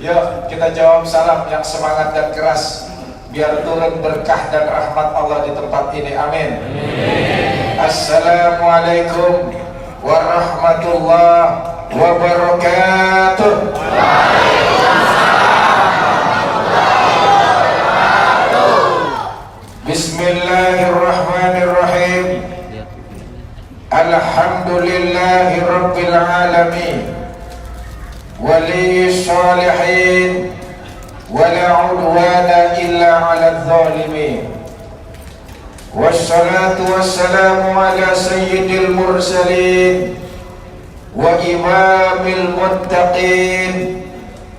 Yuk kita jawab salam yang semangat dan keras, biar turun berkah dan rahmat Allah di tempat ini. Amin. Assalamualaikum warahmatullahi wabarakatuh. Bismillahirrahmanirrahim. Alhamdulillahi rabbil alamin, waliyis salihin, wala udwana illa ala zalimin. Wassalatu wassalamu ala sayyidil mursalin wa imamil muttaqin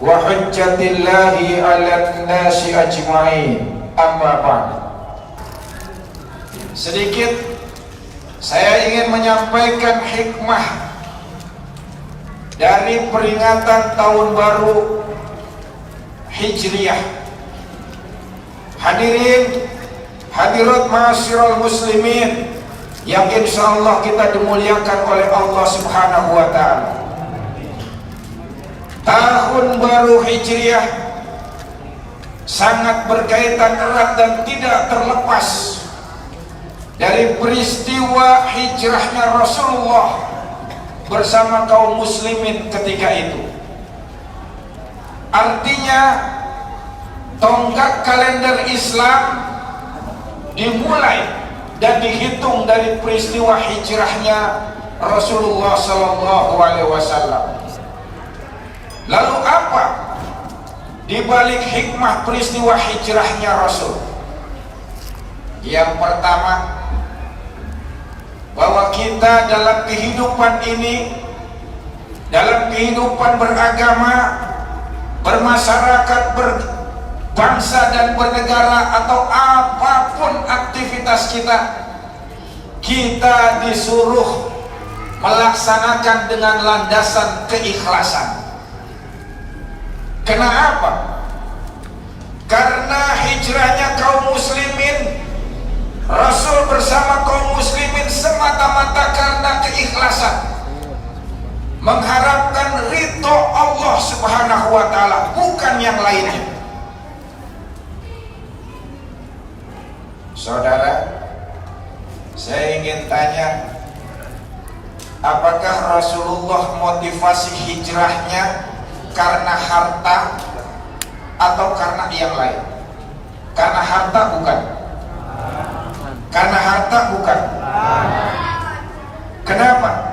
wa hujjatillahi ala nasi ajma'in. Amma ba'd. Sedikit saya ingin menyampaikan hikmah dari peringatan tahun baru Hijriyah. Hadirin hadirat ma'asyiral muslimin yang insyaallah kita dimuliakan oleh Allah Subhanahu wa taala. Tahun baru Hijriyah sangat berkaitan erat dan tidak terlepas dari peristiwa hijrahnya Rasulullah bersama kaum muslimin ketika itu. Artinya tonggak kalender Islam dimulai dan dihitung dari peristiwa hijrahnya Rasulullah Sallallahu Alaihi Wasallam. Lalu apa di balik hikmah peristiwa hijrahnya Rasul? Yang pertama, bahwa kita dalam kehidupan ini, dalam kehidupan beragama, bermasyarakat, berbangsa dan bernegara, atau apapun aktivitas kita, kita disuruh melaksanakan dengan landasan keikhlasan. Kenapa? Karena hijrahnya kaum muslimin, Rasul bersama kaum muslimin semata-mata karena keikhlasan, mengharapkan ridho Allah Subhanahu wa taala, bukan yang lainnya. Saudara, saya ingin tanya, apakah Rasulullah motivasi hijrahnya karena harta atau karena yang lain? Karena harta bukan. Karena harta bukan. Kenapa?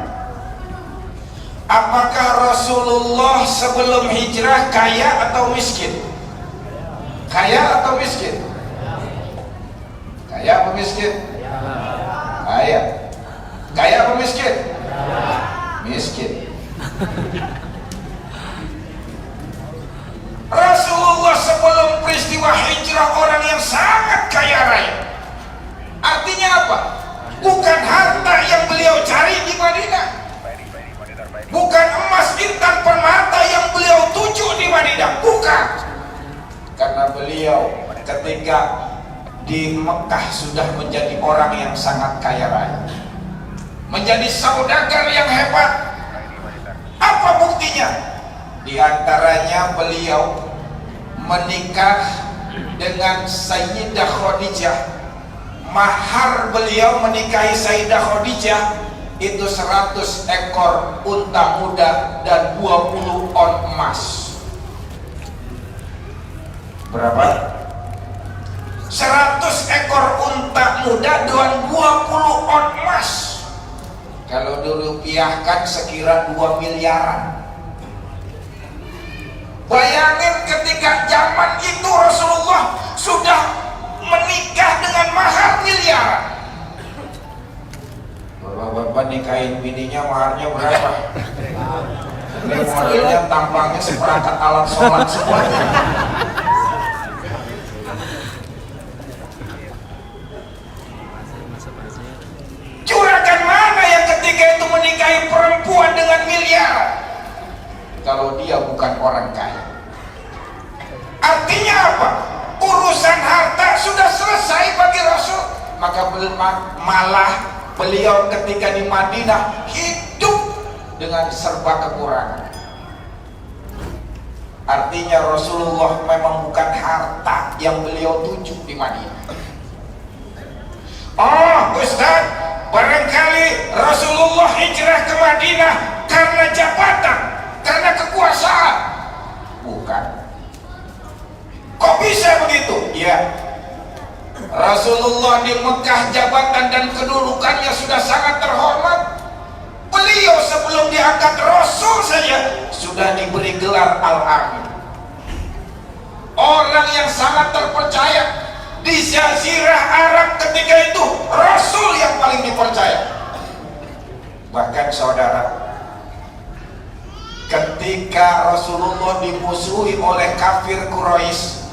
Apakah Rasulullah sebelum hijrah kaya atau miskin? Kaya atau miskin? Kaya atau miskin? Kaya. Kaya atau miskin? Miskin. Rasulullah sebelum peristiwa hijrah orang yang sangat kaya raya. Artinya apa? Bukan harta yang beliau cari di Madinah, bukan emas intan permata yang beliau tuju di Madinah, bukan. Karena beliau ketika di Mekah sudah menjadi orang yang sangat kaya raya, menjadi saudagar yang hebat. Apa buktinya? Di antaranya beliau menikah dengan Sayyidah Khadijah. Mahar beliau menikahi Sayyidah Khadijah itu 100 ekor unta muda dan 20 on emas. Berapa? 100 ekor unta muda dan 20 on emas. Kalau dirupiahkan sekira 2 miliaran. Bayangin ketika zaman itu Rasulullah sudah menikah dengan mahar miliaran. Bapak-bapak nikahin bininya maharnya berapa? Ini modelnya tampangnya seperangkat alat sholat semuanya. Juragan mana yang ketika itu menikahi perempuan dengan miliaran? Kalau dia bukan orang kaya. Artinya apa? Urusan harta sudah selesai bagi Rasul. Maka malah beliau ketika di Madinah hidup dengan serba kekurangan. Artinya Rasulullah memang bukan harta yang beliau tuju di Madinah. Oh Ustaz, barangkali Rasulullah hijrah ke Madinah karena jabatan, karena kekuasaan. Bukan. Kok bisa begitu? Ya, Rasulullah di Mekah jabatan dan kedudukannya sudah sangat terhormat. Beliau sebelum diangkat Rasul saja sudah diberi gelar Al-Amin, orang yang sangat terpercaya. Di Jazirah Arab ketika itu Rasul yang paling dipercaya. Bahkan saudara, ketika Rasulullah dimusuhi oleh kafir Quraisy,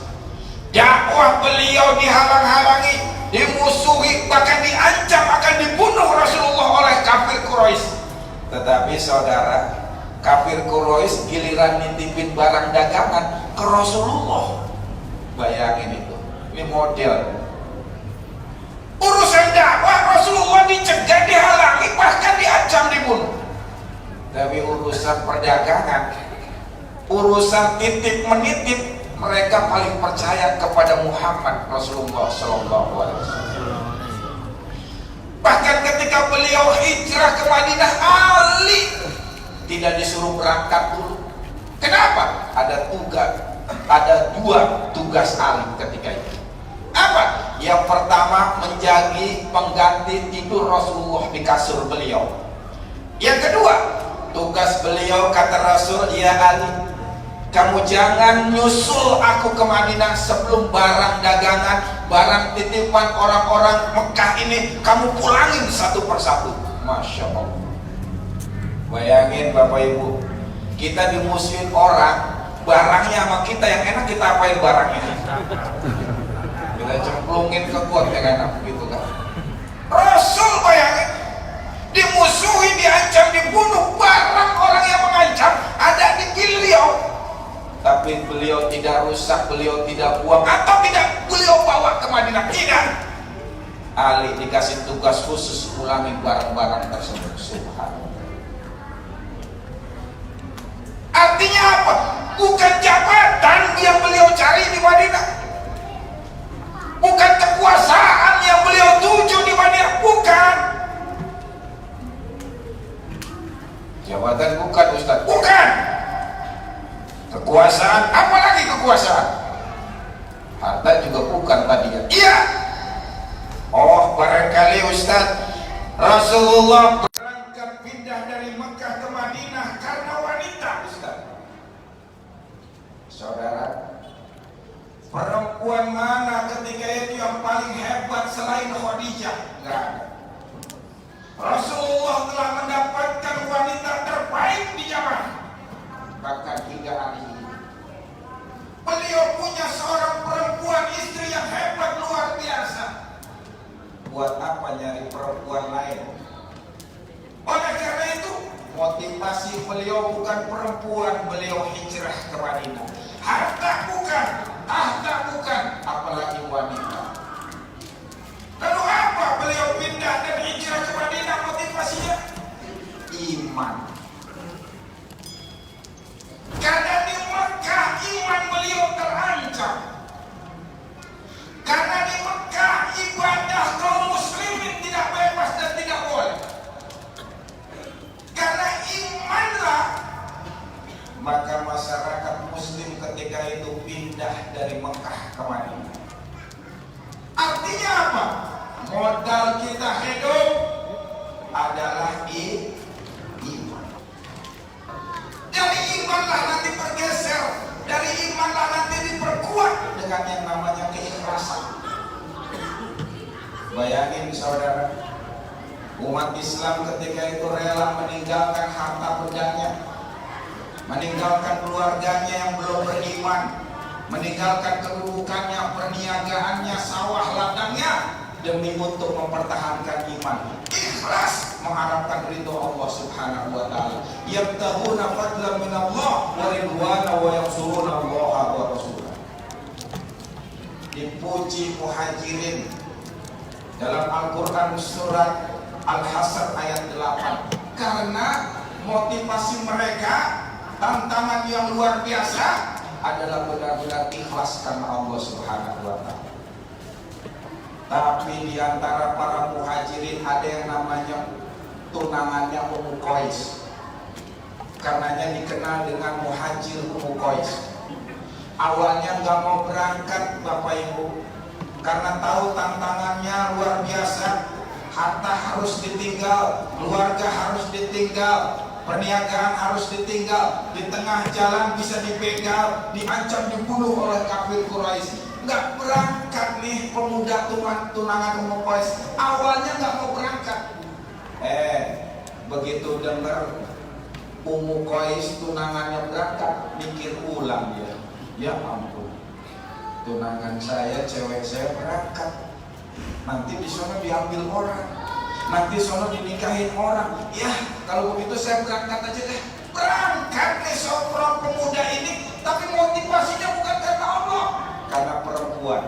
dakwah beliau dihalang-halangi, dimusuhi, bahkan diancam akan dibunuh Rasulullah oleh kafir Quraisy. Tetapi saudara, kafir Quraisy giliran nitipin barang dagangan ke Rasulullah. Bayangin itu, ini model. Urusan dakwah Rasulullah dicegah, dihalangi, bahkan diancam dibunuh. Tapi urusan perdagangan, urusan titip menitip, mereka paling percaya kepada Muhammad Rasulullah SAW. Bahkan ketika beliau hijrah ke Madinah, Ali tidak disuruh berangkat dulu. Kenapa? Ada dua tugas Ali ketika itu. Apa? Yang pertama, menjadi pengganti tidur Rasulullah di kasur beliau. Yang kedua, tugas beliau, kata Rasul, ya Ali, kamu jangan nyusul aku ke Madinah sebelum barang dagangan, barang titipan orang-orang Mekah ini kamu pulangin satu persatu. Masya Allah. Bayangin Bapak Ibu, kita dimusuhin orang, barangnya sama kita, yang enak kita apain barangnya? Kita cemplungin ke got, yang enak gitu kan. Rasul bayangin, dimusuhi, diancam, dibunuh, barang orang yang mengancam ada di beliau. Tapi beliau tidak rusak, beliau tidak buang, atau tidak beliau bawa ke Madinah, tidak. Ali dikasih tugas khusus pulangin barang-barang tersebut. Subhanallah. Artinya apa? Bukan jabatan yang beliau cari di Madinah, bukan kekuasaan yang beliau tuju di Madinah, bukan. Jabatan bukan, Ustaz, bukan. Kekuasaan, apalagi kekuasaan? Harta juga bukan tadinya. Iya. Oh, barangkali Ustaz, Rasulullah berangkat pindah dari Mekah ke Madinah karena wanita, Ustaz. Saudara, perempuan mana ketika itu yang paling hebat selain Khadijah? Enggak ada. Rasulullah telah mendapatkan wanita terbaik di zaman, bahkan hingga hari ini. Beliau punya seorang perempuan istri yang hebat luar biasa. Buat apa nyari perempuan lain? Oleh karena itu, motivasi beliau bukan perempuan, beliau hijrah ke Madinah. Harta bukan, tahta bukan, apalagi wanita. Lalu apa beliau pindah dan hijrah ke Madinah motivasinya? Iman. Karena di Mekah iman beliau terancam. Karena di Mekah ibadah kaum muslimin tidak bebas dan tidak boleh. Karena imanlah, maka masyarakat muslim ketika itu pindah dari Mekah ke Madinah. Artinya apa? Modal kita hidup adalah iman. Dari imanlah nanti bergeser, dari imanlah nanti diperkuat dengan yang namanya keikhlasan. Bayangin saudara, umat Islam ketika itu rela meninggalkan harta bendanya, meninggalkan keluarganya yang belum beriman, meninggalkan kedudukannya, perniagaannya, sawah ladangnya, demi untuk mempertahankan iman. Ikhlas mengharapkan ridho Allah Subhanahu wa taala. Yabtahuna fadlan min Allah wa ridwana wa yansuruna Allah wa rasulah. Dipuji muhajirin dalam Al-Qur'an surat Al-Hasr ayat 8 karena motivasi mereka, tantangan yang luar biasa, adalah benar-benar ikhlas karena Allah Subhanahu wa Ta'ala. Tapi di antara para muhajirin ada yang namanya tunangannya Ummu Qais. Karenanya dikenal dengan muhajir Ummu Qais. Awalnya nggak mau berangkat Bapak Ibu, karena tahu tantangannya luar biasa. Harta harus ditinggal, keluarga harus ditinggal, perniagaan harus ditinggal, di tengah jalan bisa dibegal, diancam dibunuh oleh kafir Quraisy. Nggak berangkat nih pemuda tunangan Ummu Qais. Awalnya nggak mau berangkat. Begitu dengar Ummu Qais tunangannya berangkat, mikir ulang dia. Ya ampun, tunangan saya, cewek saya berangkat. Nanti di sana diambil orang, nanti sono dinikahin orang. Ya kalau begitu saya berangkat aja deh. Berangkat nih seorang pemuda ini, tapi motivasinya bukan karena Allah, karena perempuan.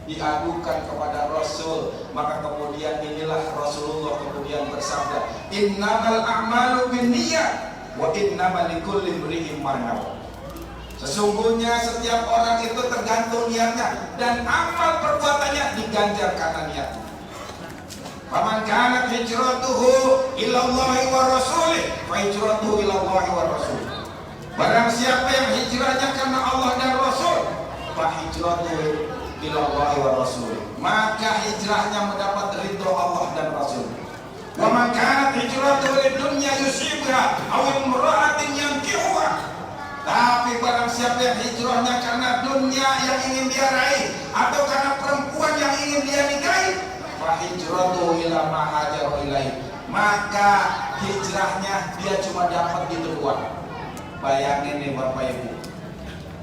Diadukan kepada Rasul, maka kemudian inilah Rasulullah kemudian bersabda, innamal a'malu binniyat wa innamal likulli imri'in ma nawa. Sesungguhnya setiap orang itu tergantung niatnya, dan amal perbuatannya diganjar karena niatnya. Faman kanat hijratuhu ilallahi wa rasulih fa hijratuhu ilallahi wa rasulih. Barang siapa yang hijrahnya karena Allah dan Rasul, fa hijratuhu ilallahi wa rasulih, maka hijrahnya mendapat ridho Allah dan Rasul. Wa man kanat hijratuhu lidunya yusibha aw imra'atin yankihuha. Tapi barang siapa yang hijrahnya karena dunia yang ingin dia raih, atau karena perempuan yang ingin dia nikahi, fa hijratuhu ila ma hajaru ilaihi, maka hijrahnya dia cuma dapat itu doang. Bayangin nih Bapak Ibu,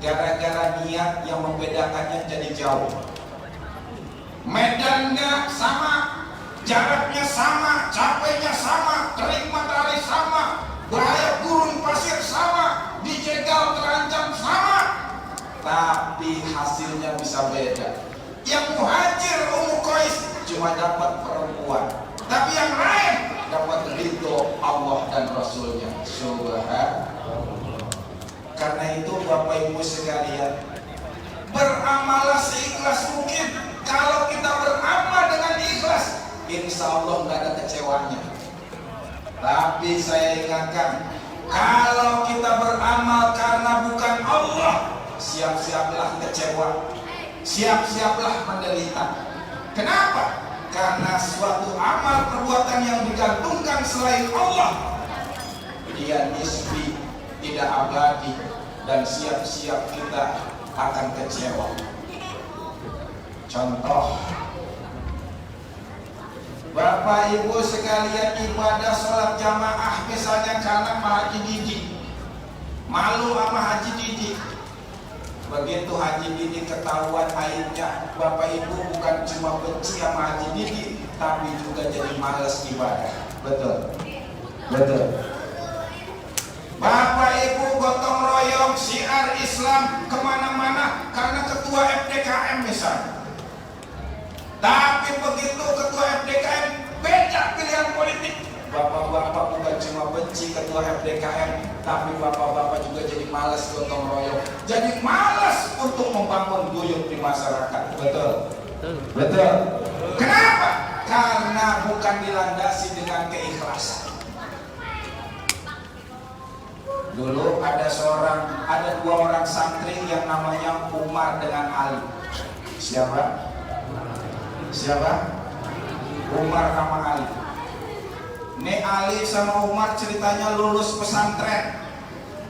gara-gara niat yang membedakannya jadi jauh. Medannya sama, jaraknya sama, capeknya sama, terik matahari sama, bahaya gurun pasir sama, dijegal terancam sama, tapi hasilnya bisa beda. Yang muhajir Ummu Qais cuma dapat perempuan, tapi yang lain dapat ridho Allah dan Rasulnya. Subhanallah. Karena itu Bapak Ibu sekalian, beramalah seikhlas mungkin. Kalau kita beramal dengan ikhlas, insya Allah nggak ada kecewanya. Tapi saya ingatkan, kalau kita beramal karena bukan Allah, siap-siaplah kecewa, siap-siaplah menderita. Kenapa? Karena suatu amal perbuatan yang digantungkan selain Allah, dia nisbi, tidak abadi, dan siap-siap kita akan kecewa. Contoh, Bapak Ibu sekalian, ibadah sholat jamaah misalnya karena Pak Haji Didi, malu sama Haji Didi. Begitu Haji Didi ketahuan aibnya, Bapak Ibu bukan cuma benci sama Haji Didi, tapi juga jadi malas ibadah. Betul? Betul. Bapak Ibu gotong royong syiar Islam kemana-mana karena ketua FDKM misalnya. Tapi begitu ketua FDKM beda pilihan politik, bapak-bapak bukan cuma benci ketua FDKM, tapi bapak-bapak juga jadi malas gotong royong, jadi malas untuk membangun guyup di masyarakat. Betul? Betul. Kenapa? Karena bukan dilandasi dengan keikhlasan. Dulu ada dua orang santri yang namanya Umar dengan Ali. Siapa? Umar sama Ali. Nih Ali sama Umar ceritanya lulus pesantren.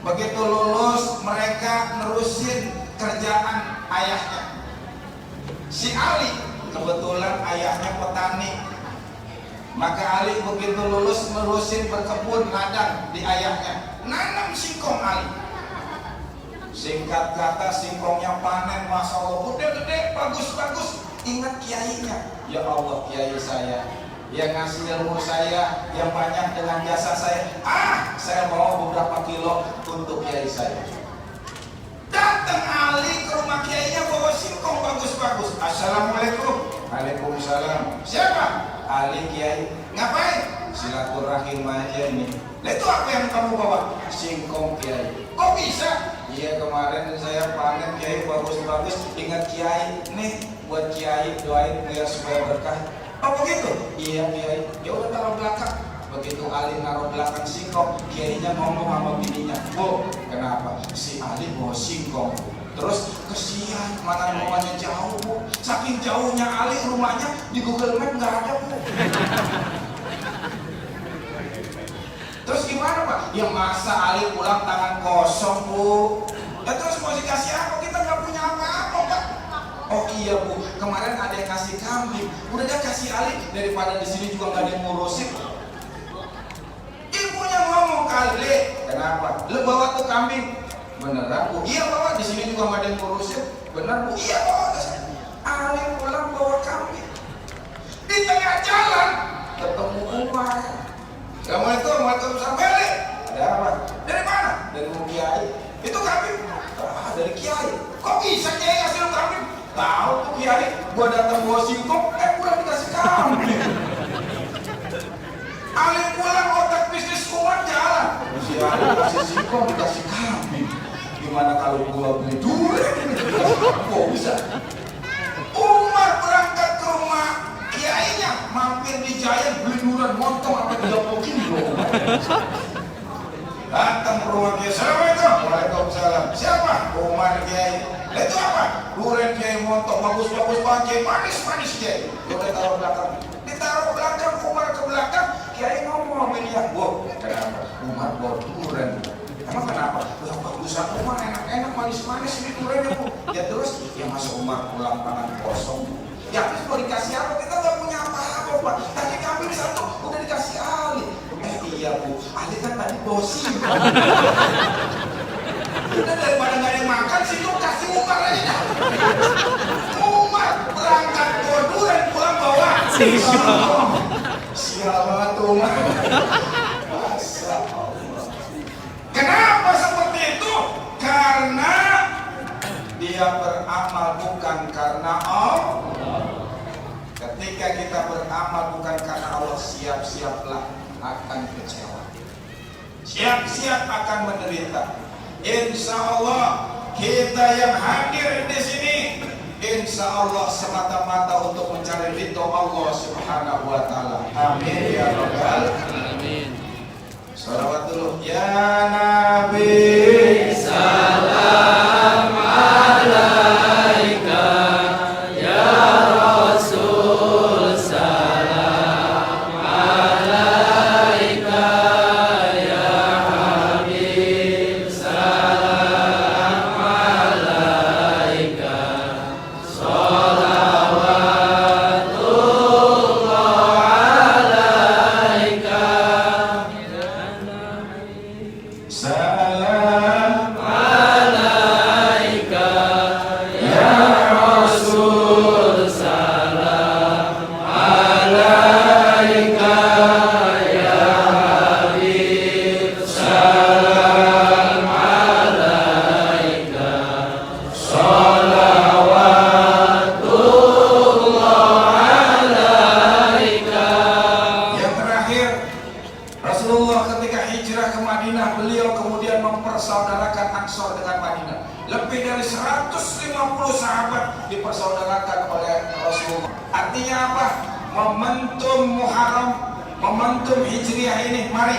Begitu lulus mereka nerusin kerjaan ayahnya. Si Ali kebetulan ayahnya petani, maka Ali begitu lulus nerusin berkebun ladang di ayahnya, nanam singkong Ali. Singkat kata singkongnya panen, masya Allah udah gede, bagus-bagus. Ingat kiainya, ya Allah kiai saya yang ngasih ilmu saya yang banyak dengan jasa saya. Saya bawa beberapa kilo untuk kiai saya. Datang Ali ke rumah kiainya bawa singkong bagus-bagus. Assalamualaikum. Waalaikumsalam. Siapa? Ali kiai. Ngapain? Silaturahim aja nih. Itu apa yang kamu bawa? Singkong kiai. Kok bisa? Iya, kemarin saya panen Kiai bagus-bagus. Ingat Kiai, nih buat Kiai doain biar supaya berkah. Oh begitu? Iya Kiai. Ya udah taruh belakang. Begitu Ali naruh belakang singkong, Kiainya ngomong sama bininya, Bu, kenapa? Si Ali bawa singkong. Terus kesian, mana rumahnya jauh, Bu. Saking jauhnya Ali rumahnya di Google Map nggak ada, Bu. Terus gimana Pak? Ya masa Ali pulang tangan kosong, Bu. Ya terus mau dikasih apa? Kita nggak punya apa-apa, Pak. Oh iya Bu, kemarin ada yang kasih kambing. Udah dia kasih Ali, daripada di sini juga nggak ada yang ngurusin. Ibunya ngomong kali, kenapa? Lu bawa tuh kambing. Beneran Bu? Iya bawa, di sini juga nggak ada yang ngurusin. Bener Bu? Iya bawa. Ali pulang bawa kambing. Di tengah jalan ketemu Umar. Kamu itu mau sampai ada apa? Dari mana? Dari Kiai. Itu kambing. Ah, dari Kiai. Kok bisa Kiai ngasih lu kambing? Tahu tuh Kiai, gua datang bawa singkong, pulang dikasih kambing. Ali pulang otak bisnis Umar jalan. Si Ali kasih singkong dikasih kambing. Gimana kalau gua beli durian? Kok bisa? Umar berangkat ke rumah Kiainya, mampir di Giant beli durian montong sampai 30 kilo. Datang ke rumah Kiai, Assalamualaikum. Waalaikumsalam. Siapa? Umar Kiai. Itu apa? Durian Kiai montong, bagus-bagus banget Kiai, manis-manis Kiai. Udah taruh belakang. Ditaruh belakang, Umar ke belakang. Kiai ngomong sama dia, Bu, kenapa? Umar bawa durian. Emang kenapa? Lah bagusan Umar enak-enak, manis-manis ini duriannya Bu. Ya terus, ya masa Umar pulang tangan kosong. Ya terus mau dikasih apa? Kita nggak punya apa-apa Pak. Tadi kambing satu udah dikasih Ali. Iya Bu, Ali kan tadi bosi. Udah daripada nggak ada yang makan sih tuh kasih Umar aja. Umar berangkat bawa durian, pulang bawa singkong. Sial banget Umar. Masya Allah. Kenapa seperti itu? Karena dia beramal bukan karena Allah. Ketika kita beramal bukan karena Allah, siap-siaplah akan kecewa. Siap-siap akan menderita. Insya Allah kita yang hadir di sini, insya Allah semata-mata untuk mencari ridho Allah Subhanahu Wa Taala. Amin ya Rabbal Alamin. Salawat dulu ya Nabi. Salam alaika ya Rasul. Salam alaika ya Habib. Salam alaika. Salawatullah alaika. Salam alaika ya Rasul. Salam alaika ya Habib. Salam alaika. Salawatullah alaika. Yang terakhir, Rasulullah ketika hijrah ke Madinah, beliau kemudian mempersaudarakan Ansor dengan Madinah. Lebih dari 150 sahabat dipersaudarakan oleh Rasulullah. Artinya apa? Momentum Muharram, momentum Hijriah ini, mari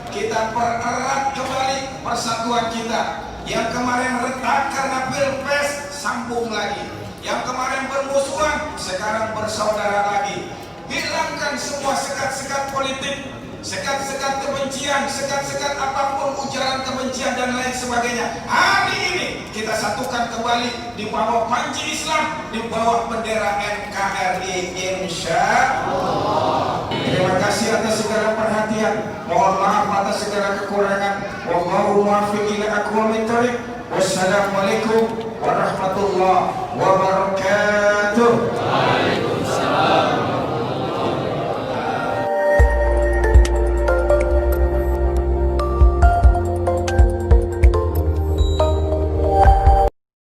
kita pererat kembali persatuan kita. Yang kemarin retak karena pilpres, sambung lagi. Yang kemarin bermusuhan, sekarang bersaudara lagi. Hilangkan semua sekat-sekat politik, sekat-sekat kebencian, sekat-sekat apapun ujaran kebencian dan lain sebagainya. Hari ini kita satukan kembali di bawah panji Islam, di bawah bendera NKRI, insya Allah. Terima kasih atas segala perhatian. Mohon maaf atas segala kekurangan. Wallahu muwaffiq ila aqwamit thoriq. Wassalamualaikum warahmatullahi wabarakatuh.